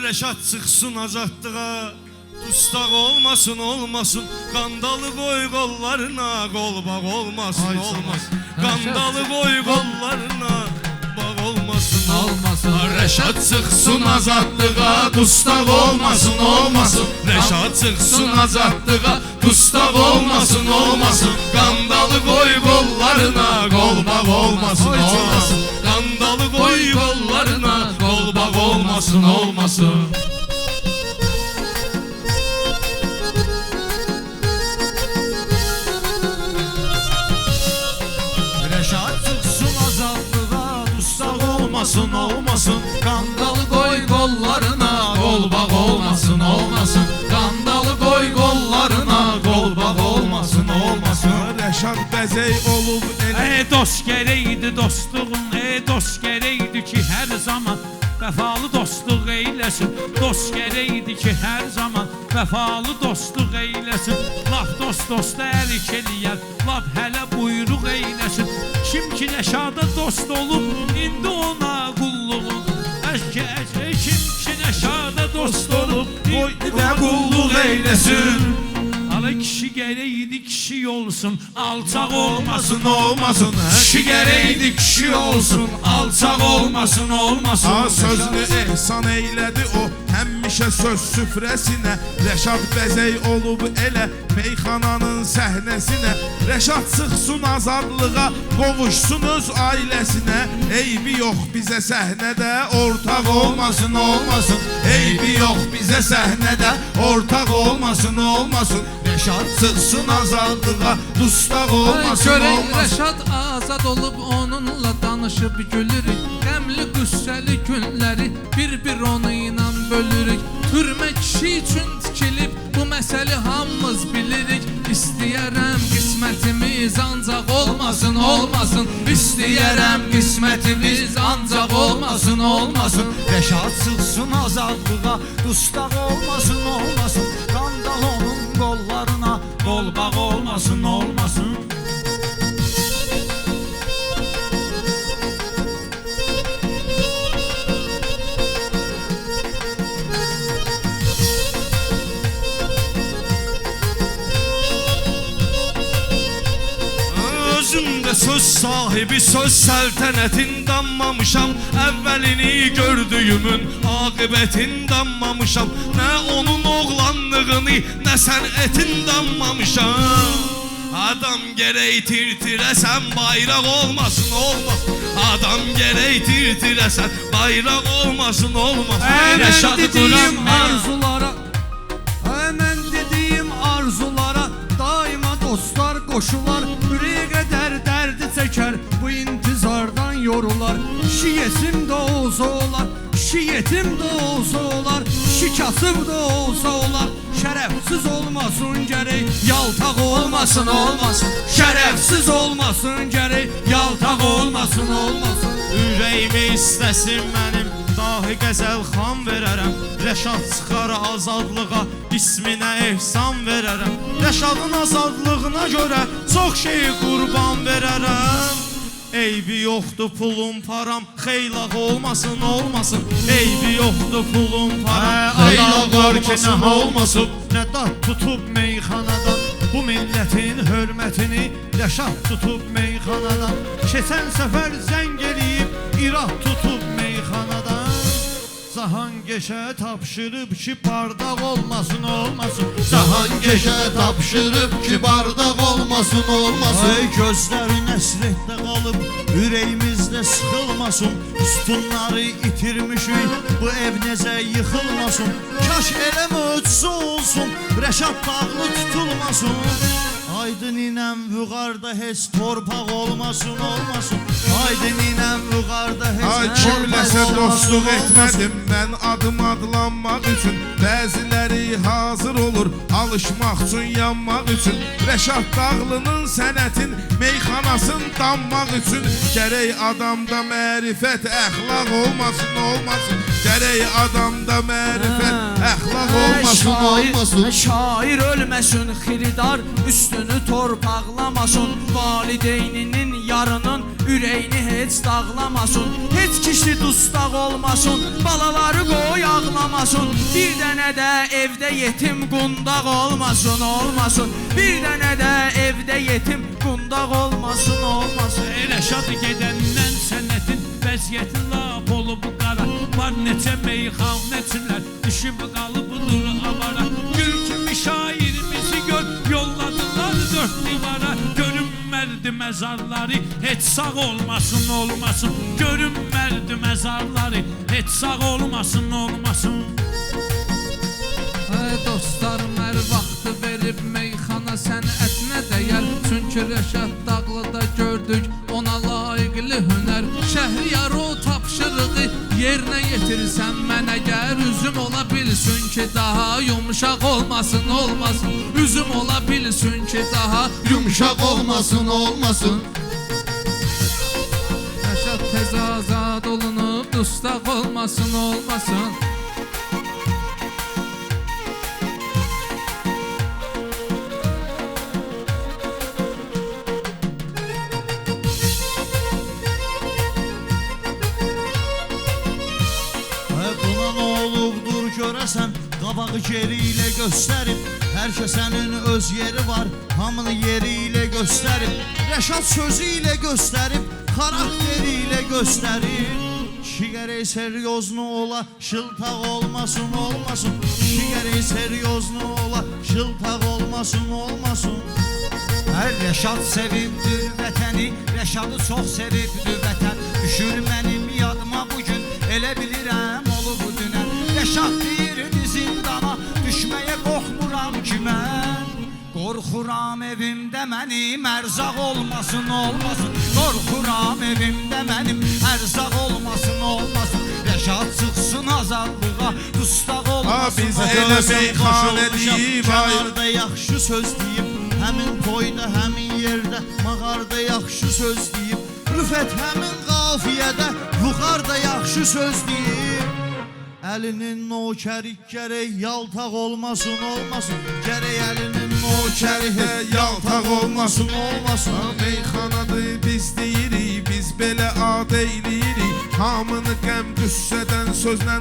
Rəşad çıxsın azadlığa, dustaq olmasın, olmasın. Qandalı qoy qollarına, qol bağ olmasın, olmasın. Qandalı qoy qollarına, bağ olmasın, olmasın. Rəşad çıxsın azadlığa, dustaq olmasın, olmasın. Rəşad çıxsın azadlığa, dustaq olmasın, olmasın. Qandalı qoy qollarına, qol bağ olmasın, olmasın. Qandalı qoy qollarına, qol bağ olmasın, olmasın. Rəşad çıxsın azadlığa, dustaq olmasın, olmasın. Qandalı qoy qollarına, qol bağ olmasın, olmasın. Qandalı qoy qollarına, qol bağ olmasın, olmasın. Rəşad bəzək olub elə. Dost gərəkdi dostluğun, dost gərəkdi ki hər zaman vəfalı dostluq eyləsin. Dost gərəkdi ki hər zaman vəfalı dostluq eyləsin. Laf dost dosta əlik eləyər, laf hələ buyruq eyləsin. Kim ki Rəşada dost olub, indi ona qulluğun. Kim ki Rəşada dost olub, indi də qulluq eyləsin. Ala kişi gərəkdi kişi olsun, alçaq olmasın, olmasın. Kişi gərəkdi kişi olsun, alçaq olmasın, olmasın. Sözünü ehsan eylədi o, həmişə söz süfrəsinə. Rəşad bəzək olub elə meyxananın səhnəsinə. Rəşad çıxsın azadlığa, qovuşsun öz ailəsinə. Eybi yox bizə səhnədə, ortaq olmasın, olmasın. Eybi yox bizə səhnədə, ortaq olmasın, olmasın. Rəşad çıxsın azadlığa, dustaq olmasın, Görək olmasın. Rəşad azad olub onunla danışıb gülürük. Qəmli qüssəli günləri bir-bir onu ilə bölürük. Türmə kişi üçün tikilib, bu məsələ hamımız bilirik. İstəyərəm qismətimiz ancaq olmasın, olmasın. İstəyərəm qismətimiz ancaq olmasın, olmasın. Rəşad çıxsın azadlığa, dustaq olmasın, olmasın. Qandal onun qollarına, qol bağ olmasın, olmasın. Özümdə söz sahibi, söz səltənətin dammamışam. Əvvəlini gördüyümün aqibətin dammamışam. Nə onun oğlanlığını, nə sənətin dammamışam. Adam gərək tirtirəsən, bayraq olmasın, olmasın. Adam gərək tirtirəsən, bayraq olmasın, olmasın. Mən dediyim arzulara, Mən dediyim arzulara daima dostlar qoşular. Ürəyə qədər dərdi çəkər, bu intizardan yorular. Kişi yetim də olsa olar, kişi yetim də olsa olar. Kişi kasıb da olsa olar. Şərəfsiz olmasın gərək, yaltaq olmasın, olmasın. Şərəfsiz olmasın gərək, yaltaq olmasın, olmasın. Ürəyimi istəsin mənim, dahi qəzəl xan verərəm. Rəşad çıxar azadlığa, isminə ehsan verərəm. Rəşadın azadlığına görə çox şey qurban verərəm. Eybi yoxdur pulum param, xeylaq olmasın, olmasın. Eybi yoxdur pulum param, xeylaq olmasın, olmasın. Nə dad tutub meyxanadan, bu millətin hörmətini Rəşad tutub meyxanadan. Keçən səfər zəng eləyib, irad tutub meyxanadan. Cahangeşə tapşırıb ki bardaq olmasın, olmasın. Cahangeşə tapşırıb ki bardaq olmasın, olmasın. Ay gözlərin əsrətdə qalıb, ürəyimizdə sıxılmasın. Sütunları itirmişik, bu ev necə yıxılmasın. Kaş elə möcüzə olsun, Rəşad dağlı tutulmasın. Haydi ninem vüqarda heç torpaq olmasın, olmasın. Haydi ninem vüqarda heç Ay torpaq kimləsə olmasın, dostluq olmasın. etmədim mən adım adlanmaq üçün. Bəziləri hazır olur alışmaq üçün, yanmaq üçün. Rəşad Dağlının sənətin meyxanasın dammaq üçün. Gərək adamda mərifət, əxlaq olmasın, olmasın. Gərək adamda mərifət, əxlaq olmasın, olmasın. Şair ölməsin, xiridar üstünü torpaqlamasın. Valideyninin yarının ürəyini heç dağlamasın. Heç kişi dustaq olmasın, balaları qoy ağlamasın. ağlamasın. Bir dənə də evdə yetim qundaq olmasın, olmasın. Bir dənə də evdə yetim qundaq olmasın, olmasın. Rəşad gedəndən sənətin vəziyyəti lap olub qara. Var neçə meyxanəçilər düşüb qalıbdır avara. Gül kimi şairimizi gör, yolladılar dörd divara. Görünmərdi məzarları, heç sağ olmasın, olmasın. Görünmərdi məzarları, heç sağ olmasın, olmasın. Dostlarım hər vaxtı verib meyxana sənətinə dəyər. Çünki Rəşad Dağlıda gördük ona layiqli hünər. Şəhriyar o tapşırığı yerinə yetirsən mən əgər. Üzüm ola bilsin ki daha yumşaq olmasın, olmasın. Üzüm ola bilsin ki daha Yumşaq olmasın, olmasın. Rəşad tez azad olunub dustaq olmasın, olmasın. Buna nə olubdur görəsən, qabağı geri ilə göstərib. Hər kəsənin öz yeri var, hamını yeri ilə göstərib. Rəşad sözü ilə göstərib, xarakteri ilə göstərib. Kişi gərək seriozlu ola, şıltaq olmasın, olmasın. Kişi gərək seriozlu ola, şıltaq olmasın, olmasın. Rəşad sevibdir vətəni, Rəşadı çox sevibdir vətən. Düşür mənim yadıma bugün, elə bilirəm olub dünən. Rəşad deyirdi zindana, düşməyə qorxmuram ki mən. Qorxuram evimdə mənim, ərzaq olmasın, olmasın. Qorxuram evimdə mənim, ərzaq olmasın, olmasın. Rəşad çıxsın azadlığa, dustaq olmasın. Biz elə meyxanəliyik, kənarda yaxşı söz deyib. Həmin toyda, həmin yerdə, mağarda yaxşı söz deyib. Rüfət həmin qafiyədə, yuxarda yaxşı söz deyib. Əlinin nokəri gərək yaltaq olmasın, olmasın. Gərək əlinin nokəri yaltaq olmasın, olmasın. Meyxanadır biz deyirik, biz belə ad eyləyirik. Hamını qəm qüssədən sözlə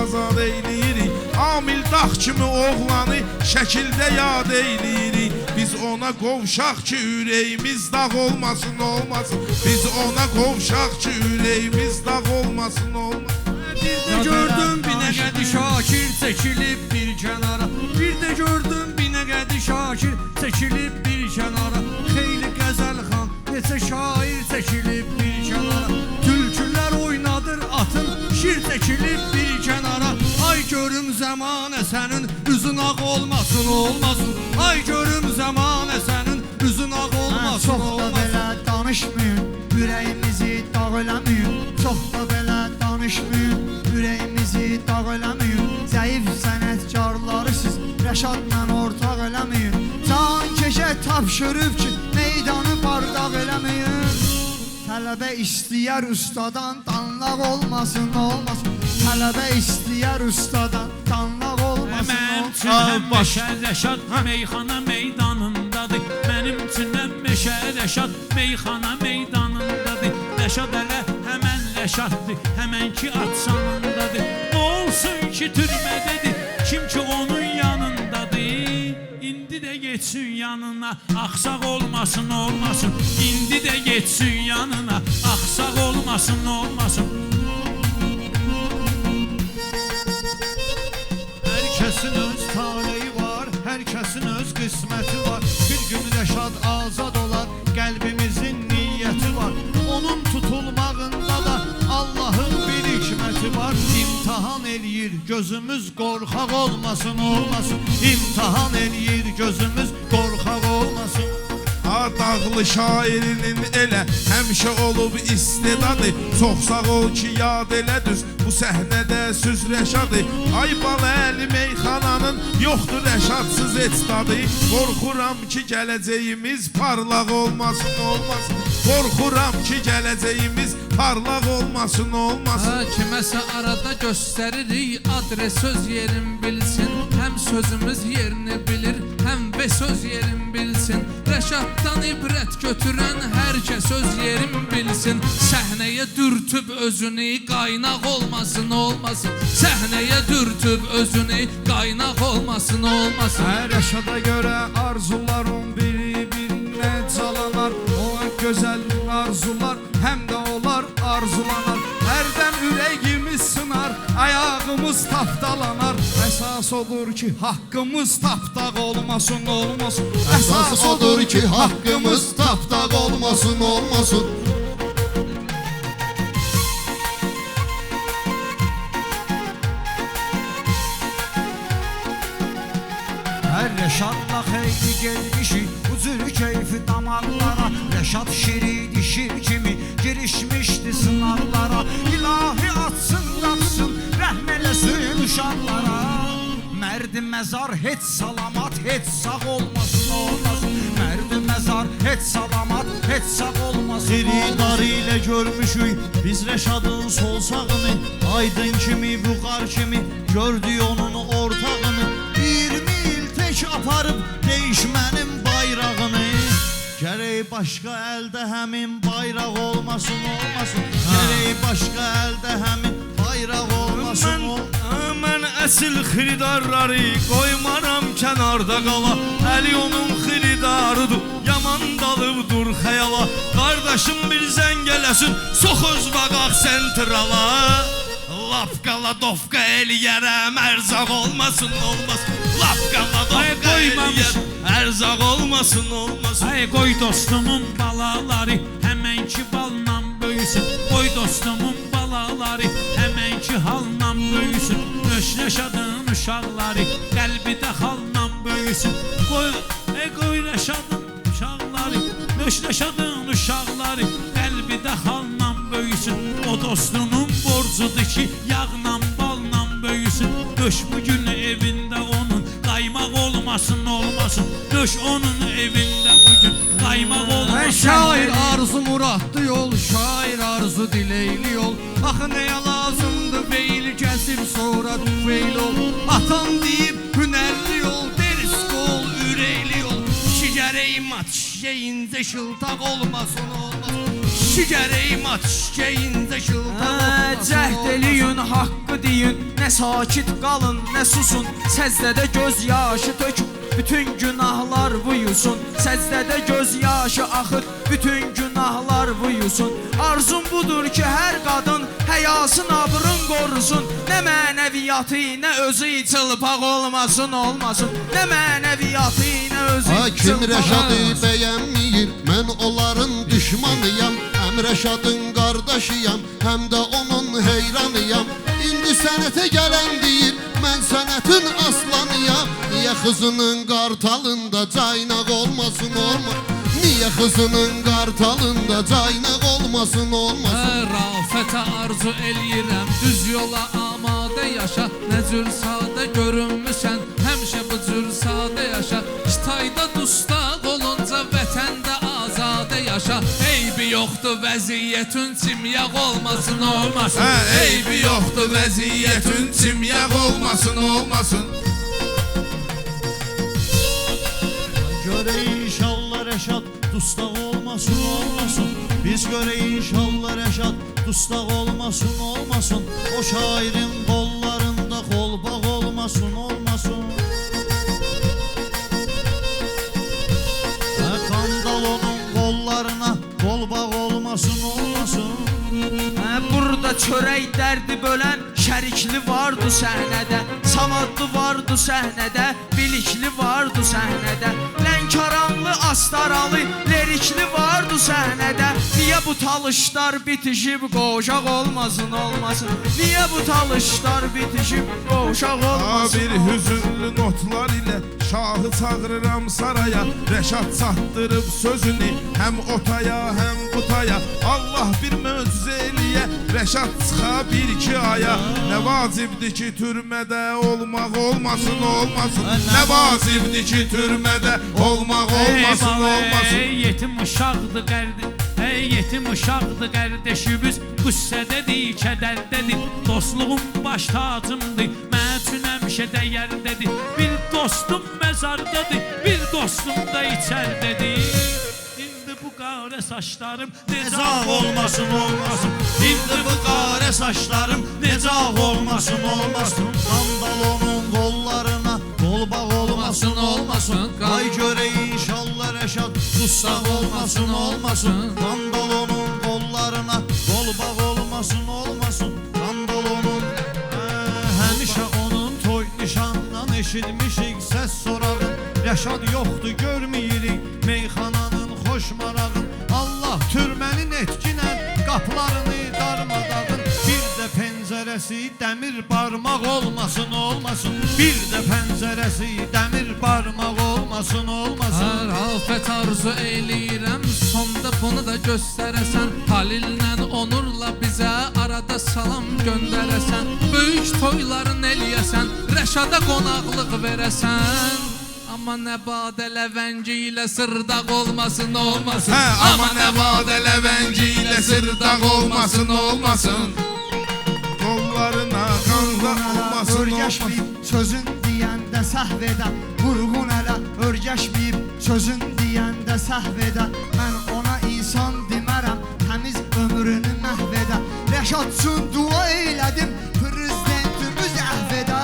azad eyləyirik. Amil dağ kimi oğlanı şəkildə yad eyləyirik. Biz ona qovşaq ki ürəyimiz dağ olmasın, olmasın. Biz ona qovşaq ki ürəyimiz dağ olmasın, olmasın. Bir də gördüm binəqədi Şakir çəkilib bir kənara. Bir də gördüm binəqədi Şakir çəkilib bir kənara. Xeyli qəzəlxan, neçə şair çəkilib bir kənara. Tülkülər oynadır atın, şir çəkilib bir kənara. Ay görüm zəmanə sənin üzün ağ olmasın, olmasın. Ay görüm zəmanə sənin üzün ağ olmasın, Çox da olmasın. belə danışmayın, ürəyimizi dağ eləməyin. Çox da belə danışmayın, ürəyimizi dağ eləməyin. Zəif sənətkarları siz Rəşadla ortaq eləməyin. Can keşə tapşırıb ki meydanı bardaq eləməyin. Tələbə istəyər ustadan danlaq olmasın, olmasın. Tələbə istəyər ustadan danlaq olmasın, Mənim olmasın. üçün həmişə Rəşad meyxana meydanındadır. Mənim üçün həmişə Rəşad meyxana meydanındadır. Rəşad elə həmən Rəşaddır, həmən ki atsanındadır. Nə olsun ki türmədədir, kim ki onun yanındadır. İndi də geçsin yanına, axsaq olmasın, olmasın. İndi də geçsin yanına, axsaq olmasın, olmasın. Hər kəsin öz taleyi var, hər kəsin öz qisməti var. Bir gün Rəşad azad olar, qəlbimizin niyyəti var. Onun tutulmağında da Allahın bir hikməti var. İmtahan eləyir gözümüz, qorxaq olmasın, olmasın. İmtahan eləyir gözümüz, qorxaq olmasın. Dağlı şairinin elə həmişə olub istedadı. Çox sağ ol ki yad elə düz bu səhnədə söz Rəşadı. Ay bala əli meyxananın yoxdur Rəşadsız heç dadı. Qorxuram ki gələcəyimiz parlaq olmasın, olmasın. Qorxuram ki gələcəyimiz parlaq olmasın, olmasın. Kiməsə arada göstəririk adres söz yerin bilsin. Həm sözümüz yerini bilir, həm və söz yerin bilsin. Rəşaddan ibrət götürən hər kəs öz yerin bilsin. Səhnəyə dürtüb özünü qaynaq olmasın, olmasın. Səhnəyə dürtüb sürtüb özünü, qaynaq olmasın olmasın. Rəşada görə arzularım biri-birinə calanar. O gözəl arzular həm də onlar arzulanar. Hərdən ürəyimiz sınar, ayağımız tapdalanar. Əsas odur ki, haqqımız tapdaq olmasın, olmasın. Əsas odur ki, haqqımız tapdaq olmasın, olmasın. Hər Rəşadla xeyli gelmişik, bu cür keyfi damarlara. Rəşad şiridi şir kimi girişmişdi sınavlara. İlahi atsın qapsın, rəhm eləsin uşaqlara. Mərdi məzar heç salamat, heç sağ olmasın, olmasın. Mərdi məzar heç salamat, heç sağ olmasın, Xiridar ilə görmüşük biz Rəşadın sol sağını. Aydın kimi, buxar kimi gördük onun ortağını. 20 il tək aparıb değişmənin bayrağını. Gərək başqa əldə həmin bayraq olmasın, olmasın. Gərək başqa əldə həmin bayraq olmasın, olmasın. Mən əsil xiridarları qoymaram kənarda qala. Əli onun xiridarıdır, yaman dalıbdır xəyala. Qardaşım bir zəng eləsin, sox öz vaqaq sentrala. Lap qala dofqa eləyərəm, ərzaq olmasın, olmasın. Lap qala dofqa eləyərəm, ərzaq olmasın, olmasın. Ay qoy dostumun balaları həmənki balla böyüsün. Qoy dostumun balaları həmənki halla böyüsün. Rəşadın uşaqları qəlbidə xalla böyüsün. Qoy Rəşadın uşaqları, Rəşadın uşaqları qəlbidə xalla böyüsün. O dostunun borcudur ki, yağla balla böyüsün. Döş bugün evində onun qaymaq olmasın, olmasın. Döş onun evində bugün qaymaq olmasın. Şair arzu muradlı yol, şair arzu dileyli yol. Axı nəyə lazımdır beyl kəsib sonra tüfeyl ol. Atan deyib hünərli yol, deriz qol, ürəkli yol. Kişi gərək mat, şişəyincə şıltaq olmasın, olmasın. Kişi gərək mat, şişəyincə şıltaq olmasın. Cəhd eləyin, haqqı deyin, nə sakit qalın, nə susun. Səzdədə göz yaşı tök, bütün günahlar vuyusun. Səzdədə göz yaşı axır, bütün günahlar vuyusun. Arzum budur ki, hər qadın həyasın abrın qorusun. Nə mənəviyyatı, nə özü çılpaq olmasın, olmasın. Nə mənəviyyatı, nə özü Hakim çılpaq Rəşadı olmasın. bəyənməyir, mən onların düşmanıyam. Həm Rəşadın qardaşıyam, həm də onun heyranıyam. İndi sənətə gələn deyir, mən sənətin aslanıyam. Niyə qızının qartalında caynaq olmasın, olmasın. Niyə qızının qartalında caynaq olmasın, olmasın. Rafətə arzu eləyirəm, düz yola amadə yaşa. Nə cür sadə görünmüsən, həmişə bu cür sadə yaşa. Kitayda dustaq olunca vətəndə azadə yaşa. Eybi yoxdur vəziyyətin çimyaq olmasın, olmasın. Eybi yoxdur vəziyyətin çimyaq olmasın, olmasın. Görək inşallah Rəşad dustaq olmasın, olmasın. Biz görək inşallah Rəşad dustaq olmasın, olmasın. O şairin qollarında qolbaq olmasın, olmasın. Qandal onun qollarına qolbaq olmasın, olmasın. Burada çörək dərdi bölən şərikli vardı səhnədə. Savadlı vardı səhnədə, bilikli vardı səhnədə. Lənkəranlı, astaralı, lerikli vardı səhnədə. Niyə bu talışlar bitişib qoşaq olmasın, olmasın. Niyə bu talışlar bitişib qoşaq olmasın, Bir hüzünlü notlar ilə şahı çağırıram saraya. Rəşad çatdırıb sözünü həm otaya, həm butaya. Allah bir möcüzə eləyə, Rəşad çıxa bir iki aya. Nə vacibdir ki, türmədə olmaq olmasın, olmasın. Nə vacibdir ki, türmədə olmaq olmasın, olmasın. Ey yetim uşaqdır qərdi, ey yetim uşaqdır qardaşımız. Qüssədədir, kədərdədir, dostluğum baş tacımdır. Mən üçün həmişə dəyərdədir. Bir dostum məzardadır, bir dostum da içərdədir. İndi bu qara saçlarım necə olmasın, olmasın. İndi bu qara saçlarım necə olmasın, olmasın. dustaq olmasın, olmasın. Qandal onun qollarına, qol bağ olmasın, olmasın. Qandal onun həmişə onun toy nişandan eşitmişik səs sorağın. Rəşad yoxdur, görməyirik meyxananın xoş marağın. Allah türmənin etkinən qapılarını darmadağın. Bir də pəncərəsi dəmir barmaq olmasın, olmasın. Bir də pəncərəsi dəmir barmaq olmasın, olmasın. Hər afət arzu eyləyirəm, sonda bunu da göstərəsən. Halillə Onurla bizə arada salam göndərəsən. Böyük toyların eləyəsən, Rəşada qonaqlıq verəsən. Amma nə badə ləvəngi ilə sırdaq olmasın, olmasın. Amma nə badə ləvəngi ilə sırdaq olmasın, olmasın. Qollarına qanla olmasın, olmasın. Örgəşməyib sözün deyəndə səhv edə. Vurğun ələ örgəşməyib sözün deyəndə səhv edə. Mən ona insan demərəm, təmiz ömrünü məhv edə. Rəşad üçün dua eylədim, prezidentimiz əhv edə.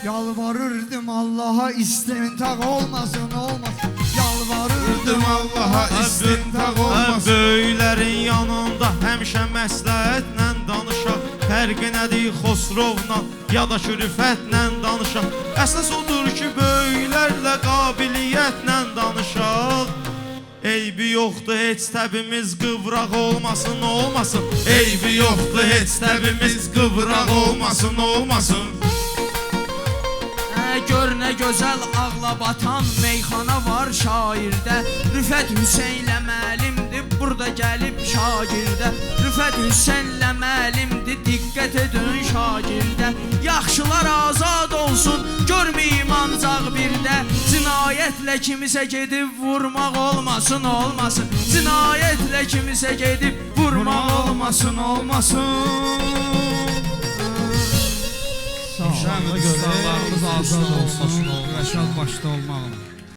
Yalvarırdım Allaha istintaq olmasın, olmasın. Yalvarırdım Allaha istintaq olmasın. Böyüklərin yanında həmişə məsləhətlə danışaq. Fərqi nədir Xosrovla ya da şürüfətlə danışaq. Əsas odur ki, böyüklərlə qabiliyyətlə danışaq. Eybi yoxdur, heç təbimiz qıvraq olmasın, olmasın. Eybi yoxdur, heç təbimiz qıvraq olmasın, olmasın. Gör nə gözəl ağla batan meyxana var şairdə. Rüfət Hüseynlə müəllimdir, burada gəlib şagirdə. Rüfət Hüseynlə müəllimdir, diqqət edin şagirdə. Yaxşılar azad olsun, görməyim ancaq birdə. Cinayətlə kimisə gedib vurmaq olmasın, olmasın. Cinayətlə kimisə gedib vurmaq olmasın, olmasın. İnşallah ustalarımız azad olsun, Rəşad başda olmağım.